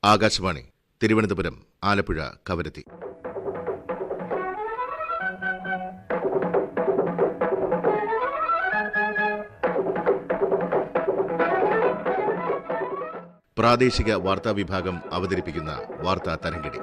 ആകാശവാണി തിരുവനന്തപുരം, ആലപ്പുഴ, കവരത്തി. പ്രാദേശിക വാർത്താ വിഭാഗം അവതരിപ്പിക്കുന്ന വാർത്താ തരംഗിണി.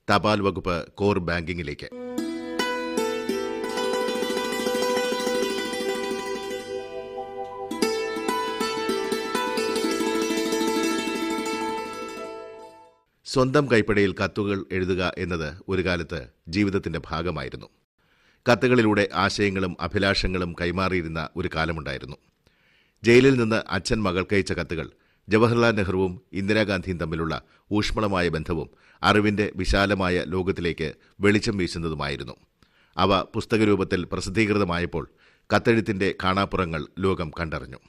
തപാൽ വകുപ്പ് കോർ ബാങ്കിങ്ങിലേക്ക്. സ്വന്തം കൈപ്പടയിൽ കത്തുകൾ എഴുതുക എന്നത് ഒരു കാലത്ത് ജീവിതത്തിന്റെ ഭാഗമായിരുന്നു. കത്തുകളിലൂടെ ആശയങ്ങളും അഭിലാഷങ്ങളും കൈമാറിയിരുന്ന ഒരു കാലമുണ്ടായിരുന്നു. ജയിലിൽ നിന്ന് അച്ഛൻ മകൾക്കയച്ച കത്തുകൾ ജവഹർലാൽ നെഹ്റുവും ഇന്ദിരാഗാന്ധിയും തമ്മിലുള്ള ഊഷ്മളമായ ബന്ധവും അറിവിന്റെ വിശാലമായ ലോകത്തിലേക്ക് വെളിച്ചം വീശുന്നതുമായിരുന്നു. അവ പുസ്തകരൂപത്തിൽ പ്രസിദ്ധീകൃതമായപ്പോൾ കത്തെഴുത്തിന്റെ കാണാപ്പുറങ്ങൾ ലോകം കണ്ടറിഞ്ഞു.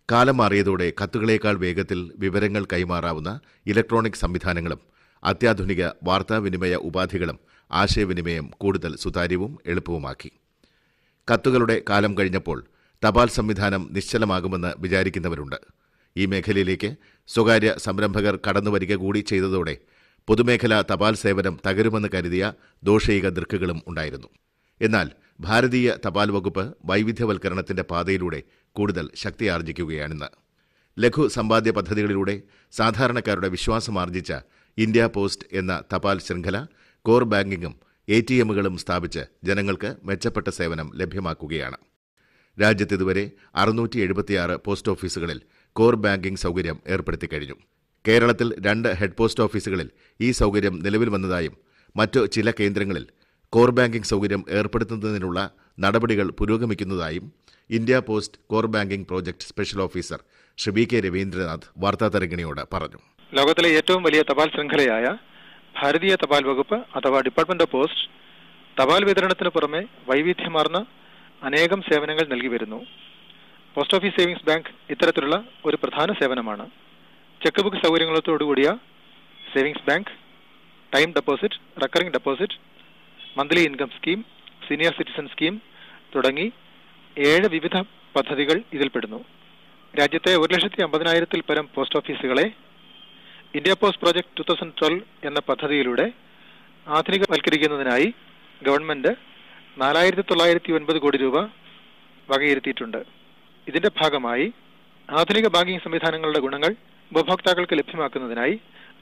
കാലം മാറിയതോടെ കത്തുകളേക്കാൾ വേഗത്തിൽ വിവരങ്ങൾ കൈമാറാവുന്ന ഇലക്ട്രോണിക് സംവിധാനങ്ങളും അത്യാധുനിക വാർത്താവിനിമയ ഉപാധികളും ആശയവിനിമയം കൂടുതൽ സുതാര്യവും എളുപ്പവുമാക്കി. കത്തുകളുടെ കാലം കഴിഞ്ഞപ്പോൾ തപാൽ സംവിധാനം നിശ്ചലമാകുമെന്ന് വിചാരിക്കുന്നവരുണ്ട്. ഈ മേഖലയിലേക്ക് സ്വകാര്യ സംരംഭകർ കടന്നുവരിക കൂടി ചെയ്തതോടെ പൊതുമേഖലാ തപാൽ സേവനം തകരുമെന്ന് കരുതിയ ദോഷൈക ദൃക്കുകളും ഉണ്ടായിരുന്നു. എന്നാൽ ഭാരതീയ തപാൽ വകുപ്പ് വൈവിധ്യവൽക്കരണത്തിന്റെ പാതയിലൂടെ കൂടുതൽ ശക്തിയാർജിക്കുകയാണിന്ന്. ലഘു സമ്പാദ്യ പദ്ധതികളിലൂടെ സാധാരണക്കാരുടെ വിശ്വാസമാർജിച്ച ഇന്ത്യ പോസ്റ്റ് എന്ന തപാൽ ശൃംഖല കോർ ബാങ്കിങ്ങും ATMകളും സ്ഥാപിച്ച് ജനങ്ങൾക്ക് മെച്ചപ്പെട്ട സേവനം ലഭ്യമാക്കുകയാണ്. രാജ്യത്ത് ഇതുവരെ 676 പോസ്റ്റ് ഓഫീസുകളിൽ കോർ ബാങ്കിംഗ് സൗകര്യം ഏർപ്പെടുത്തിക്കഴിഞ്ഞു. കേരളത്തിൽ 2 ഹെഡ് പോസ്റ്റ് ഓഫീസുകളിൽ ഈ സൗകര്യം നിലവിൽ വന്നതായും മറ്റു ചില കേന്ദ്രങ്ങളിൽ കോർ ബാങ്കിംഗ് സൗകര്യം ഏർപ്പെടുത്തുന്നതിനുള്ള നടപടികൾ പുരോഗമിക്കുന്നതായും India post core banking project special officer Shri BK Raveendranath വാർത്താതരംഗിണിയോട് പറഞ്ഞു. ലോകത്തിലെ ഏറ്റവും വലിയ തപാൽ ശൃംഖലയായ ഭാരതീയ തപാൽ വകുപ്പ് അഥവാ ഡിപ്പാർട്ട്മെന്റ് ഓഫ് പോസ്റ്റ് തപാൽ വിതരണത്തിന് പുറമെ വൈവിധ്യമാർന്ന അനേകം സേവനങ്ങൾ നൽകി വരുന്നു. പോസ്റ്റ് ഓഫീസ് സേവിങ്സ് ബാങ്ക് ഇത്തരത്തിലുള്ള ഒരു പ്രധാന സേവനമാണ്. ചെക്ക് ബുക്ക് സൗകര്യങ്ങളോടുകൂടിയ savings bank, time deposit, recurring deposit, monthly income scheme, senior citizen scheme തുടങ്ങി 7 വിവിധ പദ്ധതികൾ ഇതിൽപ്പെടുന്നു. രാജ്യത്തെ 1,50,000-ൽ പരം പോസ്റ്റ് ഓഫീസുകളെ ഇന്ത്യ പോസ്റ്റ് പ്രോജക്ട് 2012 എന്ന പദ്ധതിയിലൂടെ ആധുനികവൽക്കരിക്കുന്നതിനായി ഗവൺമെന്റ് 4,909 കോടി രൂപ വകയിരുത്തിയിട്ടുണ്ട്. ഇതിന്റെ ഭാഗമായി ആധുനിക ബാങ്കിംഗ് സംവിധാനങ്ങളുടെ ഗുണങ്ങൾ ഉപഭോക്താക്കൾക്ക് ലഭ്യമാക്കുന്നതിനായി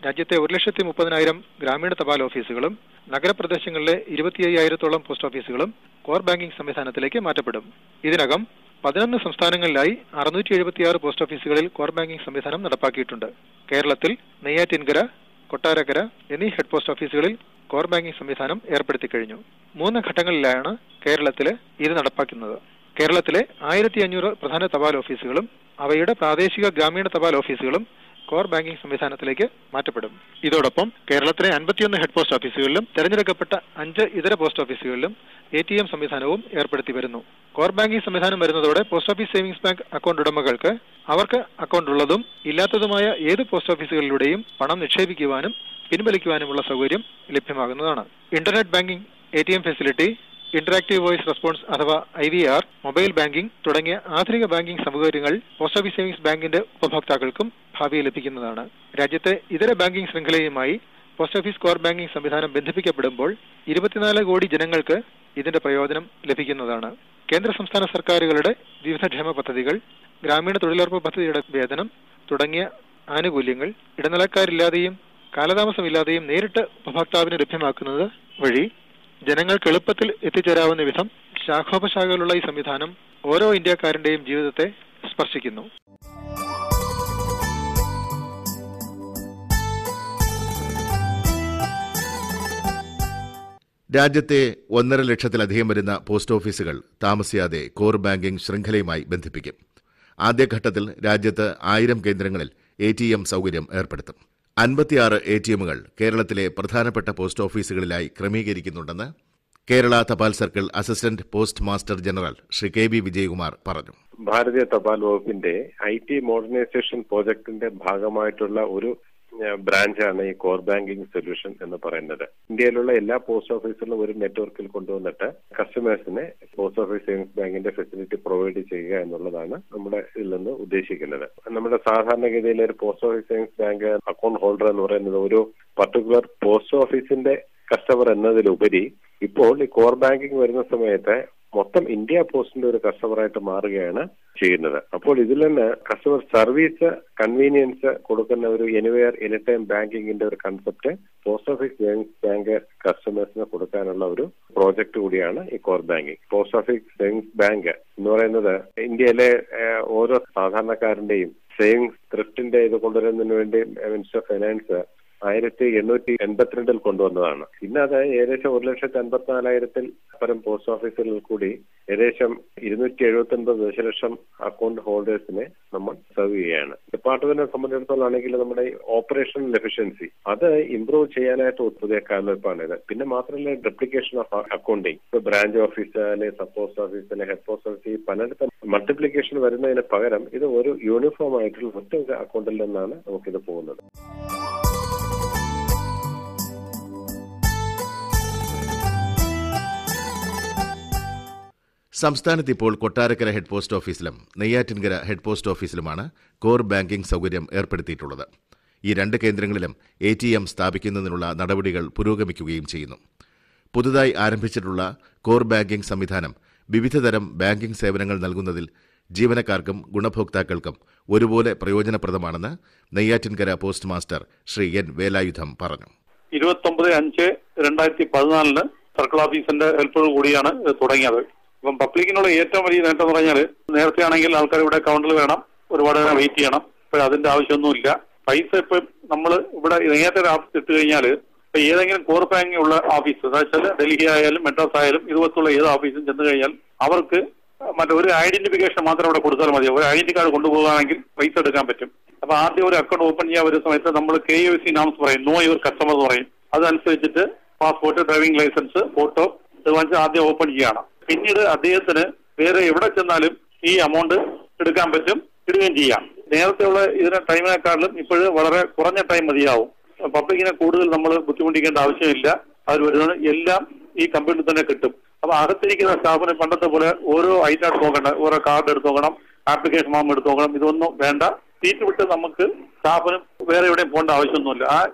രാജ്യത്തെ 1,30,000 ഗ്രാമീണ തപാൽ ഓഫീസുകളും നഗരപ്രദേശങ്ങളിലെ 25,000-ഓളം പോസ്റ്റ് ഓഫീസുകളും കോർ ബാങ്കിംഗ് സംവിധാനത്തിലേക്ക് മാറ്റപ്പെടും. ഇതിനകം 11 സംസ്ഥാനങ്ങളിലായി 676 പോസ്റ്റ് ഓഫീസുകളിൽ കോർ ബാങ്കിംഗ് സംവിധാനം നടപ്പാക്കിയിട്ടുണ്ട്. കേരളത്തിൽ നെയ്യാറ്റിൻകര, കൊട്ടാരക്കര എന്നീ ഹെഡ് പോസ്റ്റ് ഓഫീസുകളിൽ കോർ ബാങ്കിംഗ് സംവിധാനം ഏർപ്പെടുത്തി കഴിഞ്ഞു. 3 ഘട്ടങ്ങളിലാണ് കേരളത്തിൽ ഇത് നടപ്പാക്കുന്നത്. കേരളത്തിലെ 1,500 പ്രധാന തപാൽ ഓഫീസുകളും അവയുടെ പ്രാദേശിക ഗ്രാമീണ തപാൽ ഓഫീസുകളും കോർ ബാങ്കിംഗ് സംവിധാനത്തിലേക്ക് മാറ്റപ്പെടും. ഇതോടൊപ്പം കേരളത്തിലെ 51 ഹെഡ് പോസ്റ്റ് ഓഫീസുകളിലും തെരഞ്ഞെടുക്കപ്പെട്ട 5 ഇതര പോസ്റ്റ് ഓഫീസുകളിലും ATM സംവിധാനവും ഏർപ്പെടുത്തി വരുന്നു. കോർ ബാങ്കിംഗ് സംവിധാനം വരുന്നതോടെ post office savings bank account ഉടമകൾക്ക് അവർക്ക് അക്കൗണ്ട് ഉള്ളതും ഇല്ലാത്തതുമായ ഏത് പോസ്റ്റ് ഓഫീസുകളിലൂടെയും പണം നിക്ഷേപിക്കുവാനും പിൻവലിക്കുവാനുമുള്ള സൗകര്യം ലഭ്യമാകുന്നതാണ്. Internet banking, ATM facility, interactive voice response അഥവാ IVR, മൊബൈൽ ബാങ്കിംഗ് തുടങ്ങിയ ആധുനിക ബാങ്കിംഗ് സൗകര്യങ്ങൾ പോസ്റ്റ് ഓഫീസ് സേവിങ്സ് ബാങ്കിന്റെ ഉപഭോക്താക്കൾക്കും ഭാവിയിൽ ലഭിക്കുന്നതാണ്. രാജ്യത്തെ ഇതര ബാങ്കിംഗ് ശൃംഖലയുമായി പോസ്റ്റ് ഓഫീസ് കോർ ബാങ്കിംഗ് സംവിധാനം ബന്ധിപ്പിക്കപ്പെടുമ്പോൾ 24 കോടി ജനങ്ങൾക്ക് ഇതിന്റെ പ്രയോജനം ലഭിക്കുന്നതാണ്. കേന്ദ്ര സംസ്ഥാന സർക്കാരുകളുടെ വിവിധ ക്ഷേമ പദ്ധതികൾ, ഗ്രാമീണ തൊഴിലുറപ്പ് പദ്ധതിയുടെ വേതനം തുടങ്ങിയ ആനുകൂല്യങ്ങൾ ഇടനിലക്കാരില്ലാതെയും കാലതാമസമില്ലാതെയും നേരിട്ട് ഉപഭോക്താവിന് ലഭ്യമാക്കുന്നത് വഴി ജനങ്ങൾക്ക് എളുപ്പത്തിൽ എത്തിച്ചേരാവുന്ന വിധം ശാഖോപശാഖകളുള്ള ഈ സംവിധാനം ഓരോ ഇന്ത്യക്കാരന്റെയും ജീവിതത്തെ സ്പർശിക്കുന്നു. രാജ്യത്തെ 1.5 ലക്ഷത്തിലധികം വരുന്ന പോസ്റ്റ് ഓഫീസുകൾ താമസിയാതെ കോർ ബാങ്കിംഗ് ശൃംഖലയുമായി ബന്ധിപ്പിക്കും. ആദ്യഘട്ടത്തിൽ രാജ്യത്ത് 1000 കേന്ദ്രങ്ങളിൽ ATM സൗകര്യം ഏർപ്പെടുത്തും. 56 ATMകൾ കേരളത്തിലെ പ്രധാനപ്പെട്ട പോസ്റ്റ് ഓഫീസുകളിലായി ക്രമീകരിക്കുന്നുണ്ടെന്ന് കേരള തപാൽ circle assistant post master general Shri K B Vijayakumar പറഞ്ഞു. ഭാരതീയ തപാൽ വകുപ്പിന്റെ IT മോഡേണൈസേഷൻ പ്രോജക്ടിന്റെ ഭാഗമായിട്ടുള്ള ഒരു ബ്രാഞ്ചാണ് ഈ കോർ ബാങ്കിംഗ് സൊല്യൂഷൻ എന്ന് പറയുന്നത്. ഇന്ത്യയിലുള്ള എല്ലാ പോസ്റ്റ് ഓഫീസിലും ഒരു നെറ്റ്വർക്കിൽ കൊണ്ടുവന്നിട്ട് കസ്റ്റമേഴ്സിനെ പോസ്റ്റ് ഓഫീസ് സേവിങ്സ് ബാങ്കിന്റെ ഫെസിലിറ്റി പ്രൊവൈഡ് ചെയ്യുക എന്നുള്ളതാണ് നമ്മുടെ ഇതിൽ നിന്ന് ഉദ്ദേശിക്കുന്നത്. നമ്മുടെ സാധാരണഗതിയിലെ ഒരു post office savings bank account holder എന്ന് പറയുന്നത് ഒരു പർട്ടിക്കുലർ പോസ്റ്റ് ഓഫീസിന്റെ കസ്റ്റമർ എന്നതിലുപരി ഇപ്പോൾ ഈ കോർ ബാങ്കിംഗ് വരുന്ന സമയത്ത് മൊത്തം ഇന്ത്യ പോസ്റ്റിന്റെ ഒരു കസ്റ്റമറായിട്ട് മാറുകയാണ് ചെയ്യുന്നത്. അപ്പോൾ ഇതിൽ നിന്ന് കസ്റ്റമർ സർവീസ് കൺവീനിയൻസ് കൊടുക്കുന്ന ഒരു എനിവെയർ എനി ടൈം ബാങ്കിങ്ങിന്റെ ഒരു concept post office savings bank കസ്റ്റമേഴ്സിന് കൊടുക്കാനുള്ള ഒരു പ്രോജക്റ്റ് കൂടിയാണ് ഈ core banking. Post office savings bank എന്ന് പറയുന്നത് ഇന്ത്യയിലെ ഓരോ സാധാരണക്കാരന്റെയും സേവിങ്സ് ത്രിഫ്റ്റിന്റെ ഇത് കൊണ്ടുവരുന്നതിന് വേണ്ടി മിനിസ്റ്റർ ഓഫ് ഫൈനാൻസ് 1882 കൊണ്ടുവന്നതാണ്. പിന്നെ അത് ഏകദേശം 1,54,000 പരം പോസ്റ്റ് ഓഫീസുകളിൽ കൂടി ഏകദേശം 279 ദശലക്ഷം അക്കൗണ്ട് ഹോൾഡേഴ്സിനെ നമ്മൾ സെർവ് ചെയ്യുകയാണ്. ഡിപ്പാർട്ട്മെന്റിനെ സംബന്ധിച്ചിടത്തോളം ആണെങ്കിൽ നമ്മുടെ ഓപ്പറേഷണൽ എഫിഷ്യൻസി അത് ഇംപ്രൂവ് ചെയ്യാനായിട്ട് പുതിയ കാൽവെപ്പാണിത്. പിന്നെ മാത്രമല്ല ഡ്യൂപ്ലിക്കേഷൻ ഓഫ് അക്കൗണ്ടിങ്, ഇപ്പൊ ബ്രാഞ്ച് ഓഫീസ് അല്ലെ സബ് പോസ്റ്റ് ഓഫീസ് അല്ലെ ഹെഡ് പോസ്റ്റ് ഓഫീസ് പലയിടത്തും മൾട്ടിപ്ലിക്കേഷൻ വരുന്നതിന് പകരം ഇത് ഒരു യൂണിഫോം ആയിട്ടുള്ള ഒറ്റ അക്കൗണ്ടിൽ നിന്നാണ് നമുക്കിത് പോകുന്നത്. സംസ്ഥാനത്ത് ഇപ്പോൾ കൊട്ടാരക്കര ഹെഡ് പോസ്റ്റ് ഓഫീസിലും നെയ്യാറ്റിൻകര ഹെഡ് പോസ്റ്റ് ഓഫീസിലുമാണ് കോർ ബാങ്കിംഗ് സൗകര്യം ഏർപ്പെടുത്തിയിട്ടുള്ളത്. ഈ 2 കേന്ദ്രങ്ങളിലും ATM സ്ഥാപിക്കുന്നതിനുള്ള നടപടികൾ പുരോഗമിക്കുകയും ചെയ്യുന്നു. പുതുതായി ആരംഭിച്ചിട്ടുള്ള കോർ ബാങ്കിംഗ് സംവിധാനം വിവിധതരം ബാങ്കിംഗ് സേവനങ്ങൾ നൽകുന്നതിൽ ജീവനക്കാർക്കും ഗുണഭോക്താക്കൾക്കും ഒരുപോലെ പ്രയോജനപ്രദമാണെന്ന് Neyyattinkara post master Shri N. Velayudham പറഞ്ഞു. 29/5/2014 സർക്കിൾ ഓഫീസിന്റെ ഹെൽപ്പോട് കൂടിയാണ് തുടങ്ങിയത്. ഇപ്പം പബ്ലിക്കിനുള്ള ഏറ്റവും വലിയ നേട്ടം എന്ന് പറഞ്ഞാൽ നേരത്തെ ആണെങ്കിൽ ആൾക്കാർ ഇവിടെ കൗണ്ടറിൽ വേണം, ഒരുപാട് നേരം വെയിറ്റ് ചെയ്യണം. ഇപ്പോൾ അതിന്റെ ആവശ്യമൊന്നുമില്ല. പൈസ ഇപ്പം നമ്മൾ ഇവിടെ നേരത്തെ ഒരു ഓഫീസ് ഇട്ട് കഴിഞ്ഞാൽ ഇപ്പൊ ഏതെങ്കിലും കോർ ബാങ്കിങ് ഉള്ള ഓഫീസ് വെച്ചാൽ ഡൽഹി ആയാലും മെഡ്രാസ് ആയാലും ഇതുപോലുള്ള ഏത് ഓഫീസും ചെന്ന് കഴിഞ്ഞാൽ അവർക്ക് ഒരു ഐഡന്റിഫിക്കേഷൻ മാത്രം ഇവിടെ കൊടുത്താൽ മതി. ഒരു ഐഡന്റി കാർഡ് കൊണ്ടുപോകുകയാണെങ്കിൽ പൈസ എടുക്കാൻ പറ്റും. അപ്പൊ ആദ്യം ഒരു അക്കൗണ്ട് ഓപ്പൺ ചെയ്യാൻ വരുന്ന സമയത്ത് നമ്മൾ KYC നാംസ് പറയും, നോ യുവർ കസ്റ്റമർ എന്ന് പറയും. അതനുസരിച്ചിട്ട് പാസ്പോർട്ട്, ഡ്രൈവിംഗ് ലൈസൻസ്, ഫോട്ടോ ഇത് വാങ്ങിച്ച് ആദ്യം ഓപ്പൺ ചെയ്യണം. പിന്നീട് അദ്ദേഹത്തിന് വേറെ എവിടെ ചെന്നാലും ഈ എമൗണ്ട് എടുക്കാൻ പറ്റും, ഇടുകയും ചെയ്യാം. നേരത്തെയുള്ള ഇതിന് ടൈമിനെക്കാളും ഇപ്പോഴും വളരെ കുറഞ്ഞ ടൈം മതിയാവും. പബ്ലിക്കിനെ കൂടുതൽ നമ്മൾ ബുദ്ധിമുട്ടിക്കേണ്ട ആവശ്യമില്ല. അവർ വരുന്നത് എല്ലാം ഈ കമ്പ്യൂട്ടറിൽ തന്നെ കിട്ടും. അപ്പൊ അകത്തിരിക്കുന്ന സ്റ്റാഫിന് പണ്ടത്തെ പോലെ ഓരോ ഐറ്റം എടുത്ത് നോക്കണ്ട, ഓരോ കാർഡ് എടുത്ത് നോക്കണം, ആപ്ലിക്കേഷൻ ഫോം എടുത്ത് നോക്കണം, ഇതൊന്നും വേണ്ട. സീറ്റ് വിട്ട് നമുക്ക് സ്റ്റാഫിന് വേറെ എവിടെയും പോകേണ്ട ആവശ്യമൊന്നുമില്ല.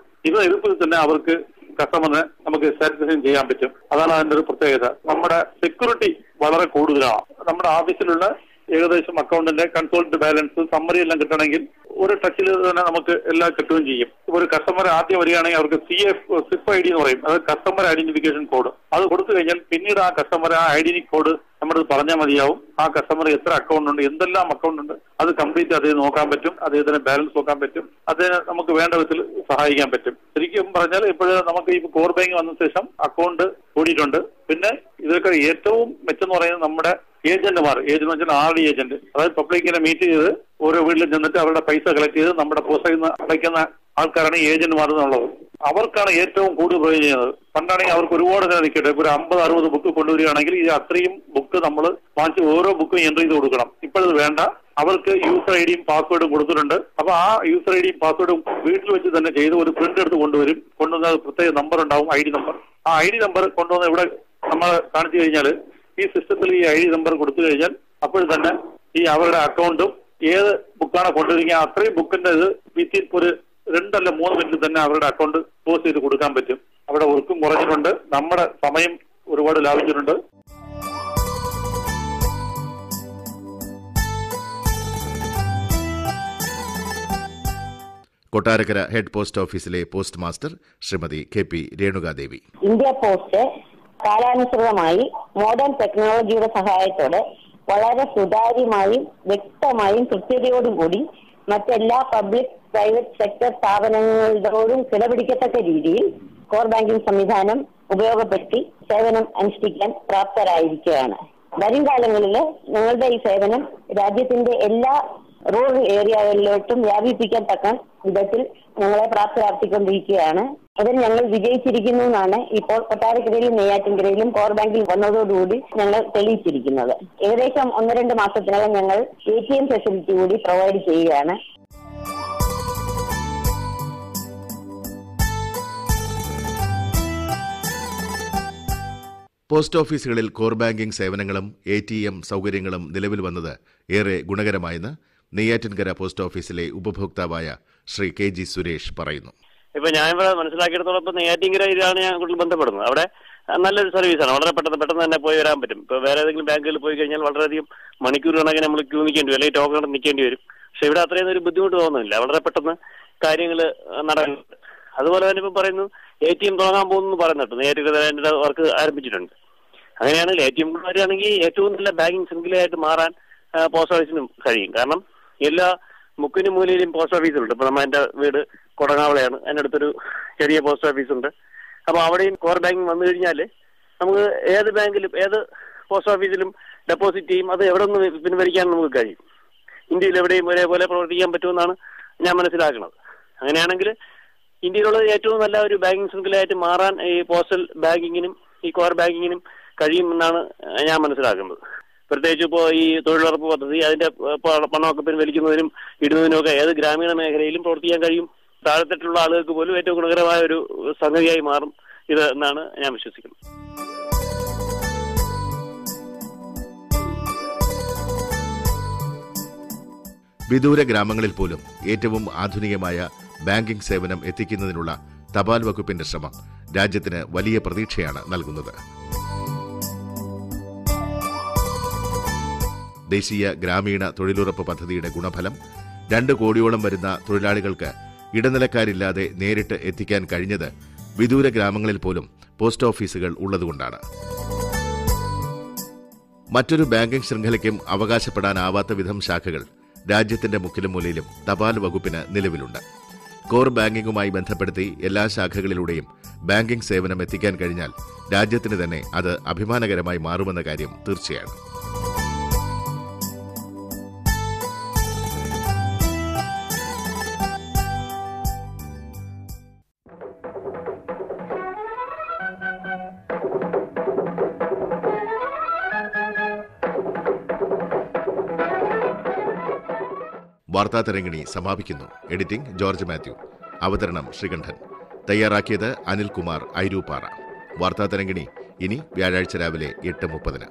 ഇത് എളുപ്പത്തിൽ തന്നെ അവർക്ക് കസ്റ്റമറിനെ നമുക്ക് സാറ്റിസ്ഫൈ ചെയ്യാൻ പറ്റും. അതാണ് അതിന്റെ ഒരു പ്രത്യേകത. നമ്മുടെ സെക്യൂരിറ്റി വളരെ കൂടുതലാണ്. നമ്മുടെ ഓഫീസിലുള്ള ഏകദേശം അക്കൗണ്ടിന്റെ കൺസോൾട്ട് ബാലൻസ് സമ്മറി എല്ലാം കിട്ടണമെങ്കിൽ ഒരു ടച്ചിൽ തന്നെ നമുക്ക് എല്ലാം കിട്ടുകയും ചെയ്യും. ഒരു കസ്റ്റമർ ആദ്യം വരികയാണെങ്കിൽ അവർക്ക് SIP ID എന്ന് പറയും, അത് കസ്റ്റമർ ഐഡന്റിഫിക്കേഷൻ കോഡ്. അത് കൊടുത്തു കഴിഞ്ഞാൽ പിന്നീട് ആ കസ്റ്റമർ ആ ഐഡന്റി കോഡ് നമ്മുടെ പറഞ്ഞാൽ മതിയാവും. ആ കസ്റ്റമർ എത്ര അക്കൗണ്ട് ഉണ്ട്, എന്തെല്ലാം അക്കൗണ്ട് ഉണ്ട്, അത് കംപ്ലീറ്റ് അദ്ദേഹം നോക്കാൻ പറ്റും. അദ്ദേഹത്തിന് ബാലൻസ് നോക്കാൻ പറ്റും. അതിന് നമുക്ക് വേണ്ട വിധത്തിൽ സഹായിക്കാൻ പറ്റും. ശരിക്കും പറഞ്ഞാൽ ഇപ്പോഴും നമുക്ക് ഈ കോർ ബാങ്ക് വന്ന ശേഷം അക്കൗണ്ട് കൂടിയിട്ടുണ്ട്. പിന്നെ ഇതൊക്കെ ഏറ്റവും മെച്ചെന്ന് പറയുന്നത് നമ്മുടെ ഏജന്റുമാർ, ഏജന്റ് വെച്ചാൽ RD ഏജന്റ്, അതായത് പബ്ലിക്കിനെ മീറ്റ് ചെയ്ത് ഓരോ വീട്ടിലും ചെന്നിട്ട് അവരുടെ പൈസ കളക്ട് ചെയ്ത് നമ്മുടെ പോസ്റ്റിൽ നിന്ന് അടയ്ക്കുന്ന ആൾക്കാരാണ് ഏജന്റുമാർ എന്നുള്ളത്. അവർക്കാണ് ഏറ്റവും കൂടുതൽ പ്രയോജനം ചെയ്യുന്നത്. പണ്ടാണെങ്കിൽ അവർക്ക് ഒരുപാട് നേരം നിൽക്കട്ടെ, ഒരു 50-60 ബുക്ക് കൊണ്ടുവരികയാണെങ്കിൽ ഇത് അത്രയും ബുക്ക് നമ്മൾ വാങ്ങിച്ച് ഓരോ ബുക്കും എൻട്രി ചെയ്ത് കൊടുക്കണം. ഇപ്പോഴത് വേണ്ട. അവർക്ക് യൂസർ IDയും പാസ്വേഡും കൊടുത്തിട്ടുണ്ട്. അപ്പൊ ആ യൂസർ IDയും പാസ്വേഡും വീട്ടിൽ വെച്ച് തന്നെ ചെയ്ത് ഒരു പ്രിന്റ് എടുത്ത് കൊണ്ടുവരും. കൊണ്ടുവന്ന പ്രത്യേക നമ്പർ ഉണ്ടാവും, ID നമ്പർ. ആ ID നമ്പർ കൊണ്ടുവന്ന് ഇവിടെ നമ്മൾ കാണിച്ചു കഴിഞ്ഞാൽ ഈ സിസ്റ്റത്തിൽ ഈ ID നമ്പർ കൊടുത്തു കഴിഞ്ഞാൽ അപ്പോൾ തന്നെ ഈ അവരുടെ അക്കൗണ്ടും ഏത് ബുക്കാണ് കൊണ്ടുവരിക അത്രയും ബുക്കിന്റെ ഇത് വിത്തിൻ ഒരു 2 അല്ല 3 മിനിറ്റിൽ തന്നെ അവരുടെ അക്കൗണ്ട് ക്ലോസ് ചെയ്ത് കൊടുക്കാൻ പറ്റും. അവിടെ വർക്കും കുറഞ്ഞിട്ടുണ്ട്, നമ്മുടെ സമയം ഒരുപാട് ലാഭിച്ചിട്ടുണ്ട്. കൊട്ടാരക്കര ഹെഡ് പോസ്റ്റ് ഓഫീസിലെ post master Shrimati KP Renuka Devi. India post കാലാനുസൃതമായി മോഡേൺ ടെക്നോളജിയുടെ സഹായത്തോടെ വളരെ സുതാര്യമായും വ്യക്തമായും കൃത്യതയോടും കൂടി മറ്റെല്ലാ പബ്ലിക് പ്രൈവറ്റ് സെക്ടർ സ്ഥാപനങ്ങളോടും കിടപിടിക്കത്തക്ക രീതിയിൽ കോർ ബാങ്കിംഗ് സംവിധാനം ഉപയോഗപ്പെടുത്തി സേവനം അനുഷ്ഠിക്കാൻ പ്രാപ്തരായിരിക്കുകയാണ്. വരും കാലങ്ങളിൽ ഞങ്ങളുടെ ഈ സേവനം രാജ്യത്തിന്റെ എല്ലാ റൂറൽ ഏരിയകളിലോട്ടും വ്യാപിപ്പിക്കാൻ തക്ക വിധത്തിൽ ഞങ്ങളെ പ്രാപ്തരാക്കിക്കൊണ്ടിരിക്കുകയാണ്. അതിൽ ഞങ്ങൾ വിജയിച്ചിരിക്കുന്നു എന്നാണ് ഇപ്പോൾ കൊട്ടാരക്കരയിലും നെയ്യാറ്റിൻകരയിലും കോർ ബാങ്കിൽ വന്നതോടുകൂടി ഞങ്ങൾ തെളിയിച്ചിരിക്കുന്നത്. ഏകദേശം 1-2 മാസത്തിനകം ഞങ്ങൾ ATM ഫെസിലിറ്റി കൂടി പ്രൊവൈഡ് ചെയ്യുകയാണ്. പോസ്റ്റ് ഓഫീസുകളിൽ കോർ ബാങ്കിംഗ് സേവനങ്ങളും ATM സൗകര്യങ്ങളും നിലവിൽ വന്നത് ഏറെ ഗുണകരമായെന്ന് നെയ്യാറ്റിൻകര പോസ്റ്റ് ഓഫീസിലെ ഉപഭോക്താവായ ശ്രീ KG സുരേഷ് പറയുന്നു. ഇപ്പൊ ഞാൻ ഇവിടെ മനസ്സിലാക്കിയിടത്തോളം നെയ്യാറ്റിൻകരയിലാണ് ഞാൻ കൂടുതൽ ബന്ധപ്പെടുന്നത്. അവിടെ നല്ലൊരു സർവീസാണ്. വളരെ പെട്ടെന്ന് തന്നെ പോയി വരാൻ പറ്റും. ഇപ്പൊ വേറെ ഏതെങ്കിലും ബാങ്കുകളിൽ പോയി കഴിഞ്ഞാൽ വളരെയധികം മണിക്കൂർ കണക്കിന് നമ്മൾ ക്യൂ നിൽക്കേണ്ടി വരും, അല്ലെങ്കിൽ ടോക്കൺ നിൽക്കേണ്ടി വരും. പക്ഷെ ഇവിടെ അത്രയും ഒരു ബുദ്ധിമുട്ട് തോന്നുന്നില്ല. വളരെ പെട്ടെന്ന് കാര്യങ്ങൾ നടക്കുന്നുണ്ട്. അതുപോലെ തന്നെ ഇപ്പം പറയുന്നു ATM തുടങ്ങാൻ പോകുന്നു പറയുന്നുണ്ട്. നെയ്യാറ്റിൻകര വർക്ക് ആരംഭിച്ചിട്ടുണ്ട്. അങ്ങനെയാണെങ്കിൽ ATM വരികയാണെങ്കിൽ ഏറ്റവും നല്ല ബാങ്കിങ് ശൃംഖലയായിട്ട് മാറാൻ പോസ്റ്റ് ഓഫീസിനും കഴിയും. കാരണം എല്ലാ മുക്കിനും മൂലയിലും പോസ്റ്റ് ഓഫീസുണ്ട്. ഇപ്പൊ എന്റെ വീട് കൊടങ്ങാവളയാണ്, അതിൻ്റെ അടുത്തൊരു ചെറിയ പോസ്റ്റ് ഓഫീസുണ്ട്. അപ്പൊ അവിടെയും കോർ ബാങ്കിങ് വന്നു കഴിഞ്ഞാൽ നമുക്ക് ഏത് ബാങ്കിലും ഏത് പോസ്റ്റ് ഓഫീസിലും ഡെപ്പോസിറ്റ് ചെയ്യും. അത് എവിടെ നിന്ന് പിൻവലിക്കാൻ നമുക്ക് കഴിയും. ഇന്ത്യയിൽ എവിടെയും ഒരേപോലെ പ്രവർത്തിക്കാൻ പറ്റുമെന്നാണ് ഞാൻ മനസ്സിലാക്കുന്നത്. അങ്ങനെയാണെങ്കിൽ ഇന്ത്യയിലുള്ള ഏറ്റവും നല്ല ഒരു ബാങ്കിങ് ശൃംഖലയായിട്ട് മാറാൻ ഈ പോസ്റ്റൽ ബാങ്കിങ്ങിനും ഈ കോർ ബാങ്കിങ്ങിനും കഴിയുമെന്നാണ് ഞാൻ മനസ്സിലാക്കുന്നത്. പ്രത്യേകിച്ച് ഇപ്പോൾ ഈ തൊഴിലുറപ്പ് പദ്ധതി അതിന്റെ പണമൊക്കെ പിൻവലിക്കുന്നതിനും ഇടുന്നതിനും ഒക്കെ ഏത് ഗ്രാമീണ മേഖലയിലും പ്രവർത്തിക്കാൻ കഴിയും. താഴെത്തട്ടിലുള്ള ആളുകൾക്ക് പോലും ഏറ്റവും ഗുണകരമായ ഒരു സംഗതിയായി മാറും ഇത് എന്നാണ് ഞാൻ വിശ്വസിക്കുന്നത്. വിദൂര ഗ്രാമങ്ങളിൽ പോലും ഏറ്റവും ആധുനികമായ ബാങ്കിംഗ് സേവനം എത്തിക്കുന്നതിനുള്ള തപാൽ വകുപ്പിന്റെ ശ്രമം രാജ്യത്തിന് വലിയ പ്രതീക്ഷയാണ് നൽകുന്നത്. ദേശീയ ഗ്രാമീണ തൊഴിലുറപ്പ് പദ്ധതിയുടെ ഗുണഫലം 2 കോടിയോളം വരുന്ന തൊഴിലാളികൾക്ക് ഇടനിലക്കാരില്ലാതെ നേരിട്ട് എത്തിക്കാൻ കഴിഞ്ഞത് വിദൂര ഗ്രാമങ്ങളിൽ പോലും പോസ്റ്റ് ഓഫീസുകൾ ഉള്ളതുകൊണ്ടാണ്. മറ്റൊരു ബാങ്കിംഗ് ശൃംഖലയ്ക്കും അവകാശപ്പെടാനാവാത്ത വിധം ശാഖകൾ രാജ്യത്തിന്റെ മുക്കിലും മൂലയിലും തപാൽ വകുപ്പിന് നിലവിലുണ്ട്. കോർ ബാങ്കിങ്ങുമായി ബന്ധപ്പെടുത്തി എല്ലാ ശാഖകളിലൂടെയും ബാങ്കിംഗ് സേവനം എത്തിക്കാൻ കഴിഞ്ഞാൽ രാജ്യത്തിന് തന്നെ അത് അഭിമാനകരമായി മാറുമെന്ന കാര്യം തീർച്ചയാണ്. വാർത്താ തരംഗിണി സമാപിക്കുന്നു. എഡിറ്റിംഗ് ജോർജ് മാത്യു, അവതരണം ശ്രീകണ്ഠൻ, തയ്യാറാക്കിയത് അനിൽകുമാർ ഐരൂപ്പാറ. വാർത്താ തരംഗിണി ഇനി വ്യാഴാഴ്ച രാവിലെ 8:30.